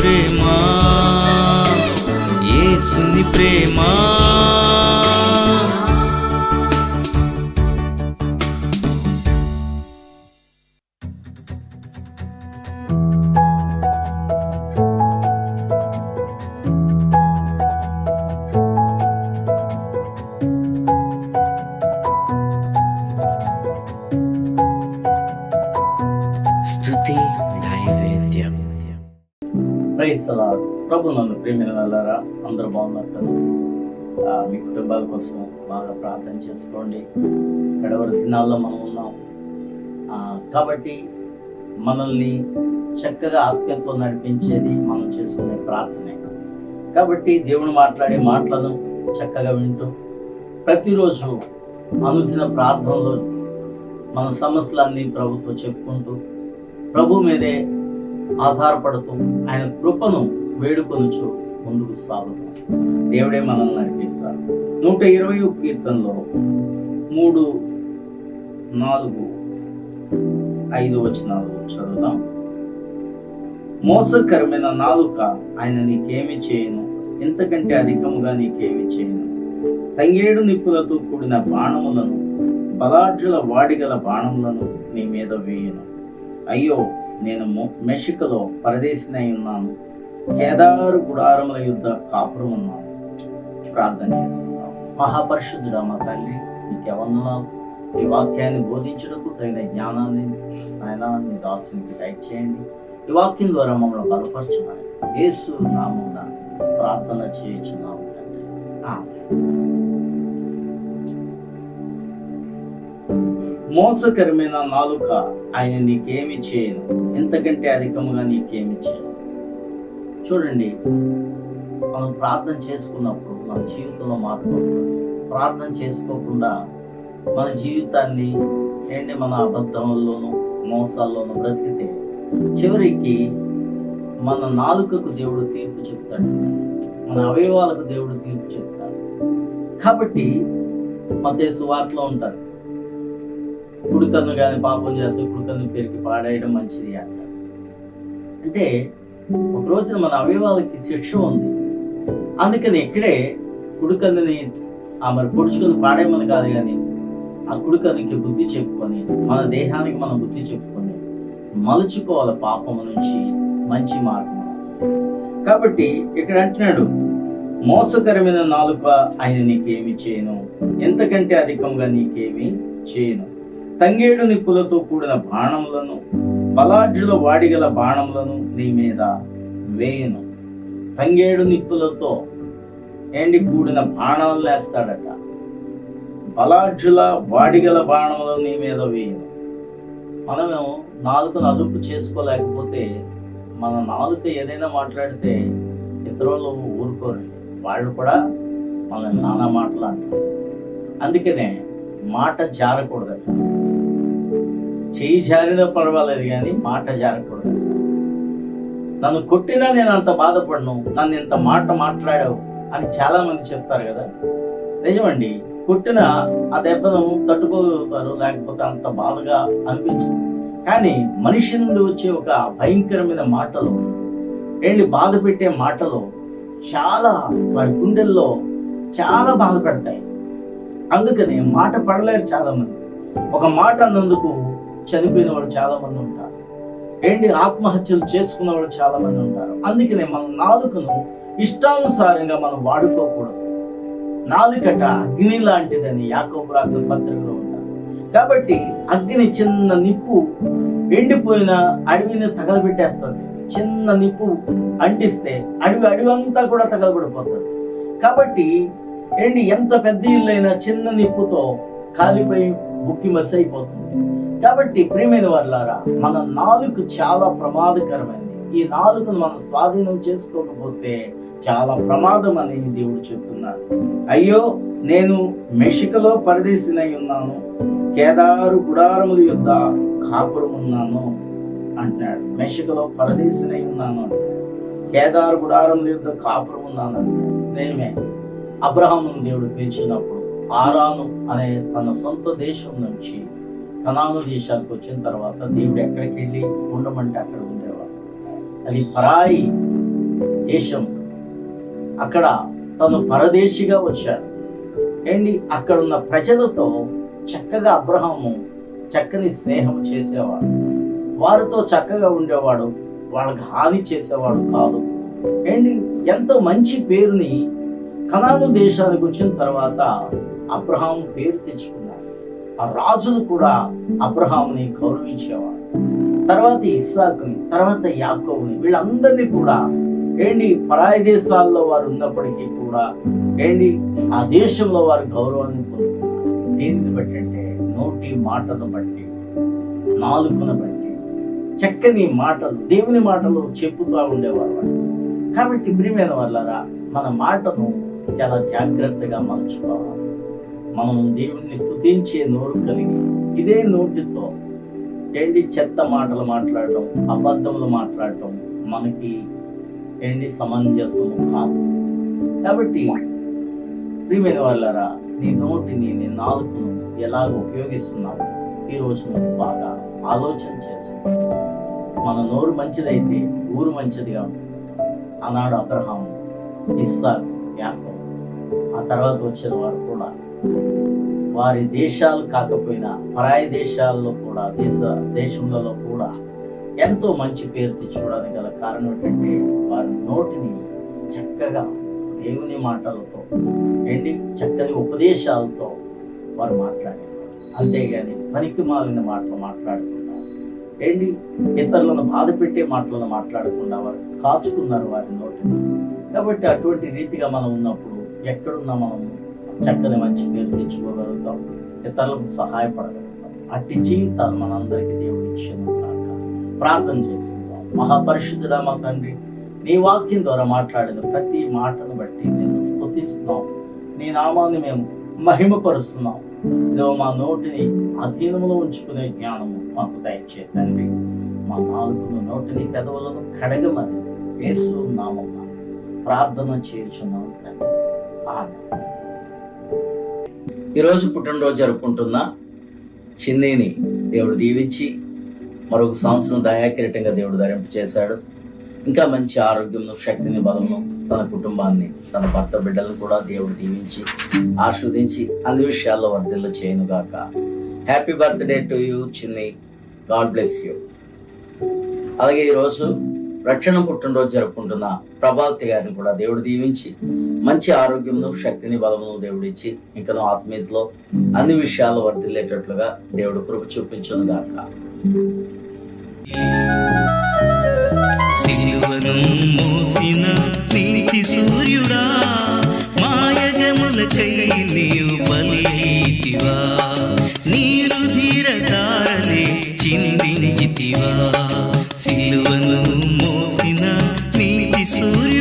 ప్రేమ, యేసుని ప్రేమ. స్తుతి నైవేద్యం. Praise the lord. ప్రభు నన్ను ప్రేమిన వాళ్ళారా, అందరూ బాగున్నారు కదా? మీ కుటుంబాల కోసం బాగా ప్రార్థన చేసుకోండి. కడవరి దినాల్లో మనం ఉన్నాం కాబట్టి మనల్ని చక్కగా ఆత్మీయతలో నడిపించేది మనం చేసుకునే ప్రార్థనే. కాబట్టి దేవుడు మాట్లాడే మాటలను చక్కగా వింటూ ప్రతిరోజు అనుదిన ప్రార్థనలో మన సమస్యలన్నీ ప్రభుతో చెప్పుకుంటూ ప్రభు మీదే ఆధారపడుతూ ఆయన కృపను వేడుకొనుచు ముందుకు సాగుతాం. దేవుడే మనల్ని నడిపిస్తారు. 120 కీర్తనలో 3, 4, 5 వచనాలు చదువుదాం. మోసకరమైన నాలుక ఆయన నీకేమి చేయను, ఇంతకంటే అధికముగా నీకేమి చేయను. తంగేడు నిప్పులతో కూడిన బాణములను, బలాఢ్యుల వాడిగల బాణములను నీ మీద వేయను. అయ్యో, నేను మెషికలో పరదేశినై ఉన్నాను, కేదారు గుడారముల యుద్ధ కాపురం ఉన్నాను. ప్రార్థన చేసుకుందాం. మహాపరిశుద్ధుడా మా తండ్రి, నీకే వందనాలు. ఈ వాక్యాన్ని బోధించుటకు తగిన జ్ఞానాన్ని ఆయన నీ దాసునికి దయచేయండి. ఈ వాక్యం ద్వారా మమ్మల్ని బలపరచమని యేసు నామమున ప్రార్థన చేయుచున్నాము తండ్రి. ఆమేన్. మోసకరమైన నాలుక ఆయన నీకేమి చేయను, ఇంతకంటే అధికముగా నీకేమి చేయను. చూడండి, మనం ప్రార్థన చేసుకున్నప్పుడు మన జీవితంలో మార్పు ప్రార్థన చేసుకోకుండా మన జీవితాన్ని మన అబద్ధంలోనూ మోసాల్లోనూ బ్రతికితే చివరికి మన నాలుకకు దేవుడు తీర్పు చెప్తాడు, మన అవయవాలకు దేవుడు తీర్పు చెప్తాడు. కాబట్టి మత్తయి సువార్తలో ఉంటారు, కుడికన్ను కానీ పాపం చేస్తే కుడికన్ను పెరిగి పాడేయడం మంచిది అంటారు. అంటే ఒక రోజున మన అవయవాలకి శిక్ష ఉంది. అందుకని ఇక్కడే కుడికన్నుని మరి పొడుచుకొని పాడేయమని కాదు, కానీ ఆ కుడికన్నుకి బుద్ధి చెప్పుకొని మన దేహానికి మనం బుద్ధి చెప్పుకొని మలుచుకోవాలి పాపము నుంచి మంచి మార్గం. కాబట్టి ఇక్కడ అంటున్నాడు, మోసకరమైన నాలుక ఆయన నీకేమి చేయను, ఎంతకంటే అధికంగా నీకేమి చేయను. తంగేడు నిప్పులతో కూడిన బాణములను, బలాఢ్యుల వాడిగల బాణములను నీ మీద వేయను. తంగేడు నిప్పులతో కూడిన బాణాలు వేస్తాడట, బలాఢ్యుల వాడిగల బాణములను నీ మీద వేయను. మనము నాలుకను అదుపు చేసుకోలేకపోతే మన నాలుక ఏదైనా మాట్లాడితే ఇతరులు ఊరుకోరండి, వాళ్ళు కూడా మనల్ని నానా మాటలు అంటారు. అందుకనే మాట జారకూడదట. చెయ్యి జారినా పర్వాలేదు, కానీ మాట జారకూడదు. నన్ను కొట్టినా నేను అంత బాధపడను, నన్ను ఇంత మాట మాట్లాడావు అని చాలా మంది చెప్తారు కదా. నిజమండి, కొట్టిన ఆ దెబ్బను తట్టుకోగలుగుతారు, లేకపోతే అంత బాధగా అనిపించదు. కానీ మనిషి నుండి వచ్చే ఒక భయంకరమైన మాటలు, బాధ పెట్టే మాటలు చాలా వారి గుండెల్లో చాలా బాధ పెడతాయి. అందుకని మాట పడలేరు చాలా మంది. ఒక మాట అన్నందుకు చనిపోయిన వాళ్ళు చాలా మంది ఉంటారు, ఆత్మహత్యలు చేసుకున్న వాళ్ళు చాలా మంది ఉంటారు. అందుకనే మన నాలుకను ఇష్టానుసారంగా మనం వాడుకోకూడదు. నాలుకట అగ్ని లాంటిదని యాకోబు రాసిన పత్రికలో ఉంటారు. కాబట్టి అగ్ని చిన్న నిప్పు ఎండిపోయిన అడవిని తగలబెట్టేస్తుంది. చిన్న నిప్పు అంటిస్తే అడవి అంతా కూడా తగలబడిపోతుంది. కాబట్టి ఎంత పెద్ద ఇల్లైనా చిన్న నిప్పుతో కాలిపోయి బుక్కి మసి అయిపోతుంది. కాబట్టి ప్రియమైన వారులారా, మన నాలుక చాలా ప్రమాదకరమైనది. ఈ నాలుకను మనం స్వాధీనం చేసుకోకపోతే చాలా ప్రమాదం అని దేవుడు చెప్తున్నాడు. అయ్యో, నేను మెషికలో పరదేశినై ఉన్నాను, కేదారు గుడారముల యుద్ధ కాపురం ఉన్నాను అంటున్నాడు. మెషికలో పరదేశినై ఉన్నాను, కేదారు గుడారముల యుద్ధ కాపురం ఉన్నాను. నేనే అబ్రహామును దేవుడు పిలిచినప్పుడు ఆరాను అనే తన సొంత దేశం నుంచి కనాను దేశానికి వచ్చిన తర్వాత దేవుడు ఎక్కడికి వెళ్ళి ఉండమంటే అక్కడ ఉండేవాడు. అది పరాయి దేశం, అక్కడ తను పరదేశిగా వచ్చాడు. అక్కడున్న ప్రజలతో చక్కగా అబ్రహాము చక్కని స్నేహం చేసేవాడు, వారితో చక్కగా ఉండేవాడు, వాళ్ళకి హాని చేసేవాడు కాదు. ఎంతో మంచి పేరుని కనాను దేశానికి వచ్చిన తర్వాత అబ్రహాము పేరు తెచ్చుకున్నాడు. ఆ రాజులు కూడా అబ్రహాముని గౌరవించేవాడు. తర్వాత ఇస్సాకుని, తర్వాత యాకోబుని, వీళ్ళందరినీ కూడా పరాయి దేశాల్లో వారు ఉన్నప్పటికీ కూడా ఆ దేశంలో వారు గౌరవాన్ని పొందుతున్నారు. దేనిని బట్టి అంటే నోటి మాటను బట్టి, నాలుకను బట్టి, చక్కని మాటలు, దేవుని మాటలు చెప్పుతూ ఉండేవారు. కాబట్టి ప్రియమైన వాళ్ళారా, మన మాటను చాలా జాగ్రత్తగా మలుచుకోవాలి. మనం దేవుణ్ణి స్తుతించే నోరు కలిగి ఇదే నోటితో చెత్త మాటలు మాట్లాడటం, అబద్ధములు మాట్లాడటం మనకి సమంజసము కాదు. కాబట్టి ప్రియమైన వాళ్ళారా, నీ నోటిని, నీ నాలుకను ఎలాగ ఉపయోగిస్తున్నావు ఈరోజు నువ్వు బాగా ఆలోచన చేస్తావు. మన నోరు మంచిదైతే ఊరు మంచిదిగా ఉంటుంది. ఆనాడు అబ్రహాము, ఇస్సాకు, యాకోబు, ఆ తర్వాత వచ్చిన వారు కూడా వారి దేశాలు కాకపోయినా పరాయి దేశాల్లో కూడా దేశంలో కూడా ఎంతో మంచి పేరు తెచ్చుకోవడానికి గల కారణం ఏంటంటే వారి నోటిని చక్కగా దేవుని మాటలతో చక్కని ఉపదేశాలతో వారు మాట్లాడేవారు. అంతేగాని పనికి మాలిన మాటలు మాట్లాడకుండా ఇతరులను బాధ పెట్టే మాటలను మాట్లాడకుండా వారు కాచుకున్నారు వారి నోటిని. కాబట్టి అటువంటి రీతిగా మనం ఉన్నప్పుడు ఎక్కడున్నా మనం చక్కని మంచి పేరు తెచ్చుకోగలుగుతాం, ఇతరులకు సహాయపడగలుగుతాం. అట్టి జీవితాలు మనందరికీ దేవుడు ఇచ్చిన ప్రార్థన చేస్తున్నాం. మహాపరిశుద్ధుడా మా తండ్రి, నీ వాక్యం ద్వారా మాట్లాడిన ప్రతి మాటను బట్టి నేను స్తుతిస్తున్నాం. నీ నామాన్ని మేము మహిమపరుస్తున్నాం. ఇదో మా నోటిని అధీనములో ఉంచుకునే జ్ఞానము మాకు దయచే తండ్రి. మా నాలుగును, నోటిని, పెదవులను కడగమని యేసు నామమున ప్రార్థన చేయుచున్నాం తండ్రి. ఆమేన్. ఈరోజు పుట్టినరోజు జరుపుకుంటున్న చిన్నీని దేవుడు దీవించి మరొక సంవత్సరం దయాకిరీటంగా దేవుడు ధరింపు చేశాడు. ఇంకా మంచి ఆరోగ్యంను, శక్తిని, బలమును తన కుటుంబాన్ని, తన భర్త బిడ్డలను కూడా దేవుడు దీవించి ఆశీర్వదించి అన్ని విషయాల్లో వర్ధిల్ల చేయనుగాక. హ్యాపీ బర్త్డే టు యూ చిన్ని. God bless you. అలాగే ఈరోజు రక్షణ పుట్టినరోజు జరుపుకుంటున్న ప్రభావతి గారిని కూడా దేవుడు దీవించి మంచి ఆరోగ్యమును, శక్తిని, బలమును దేవుడు ఇచ్చి ఇంకనూ ఆత్మీయతలో అన్ని విషయాల్లో వర్ధిల్లేటట్లుగా దేవుడు కృప చూపించునుగాక. సిలువను మోసిన నీతి సూర్యుడా, మాయగములకై నీవు బలితివా, నీరు ధీరతారలే చిందించితివా. సిలువను మోసిన నీతి సూర్యుడా,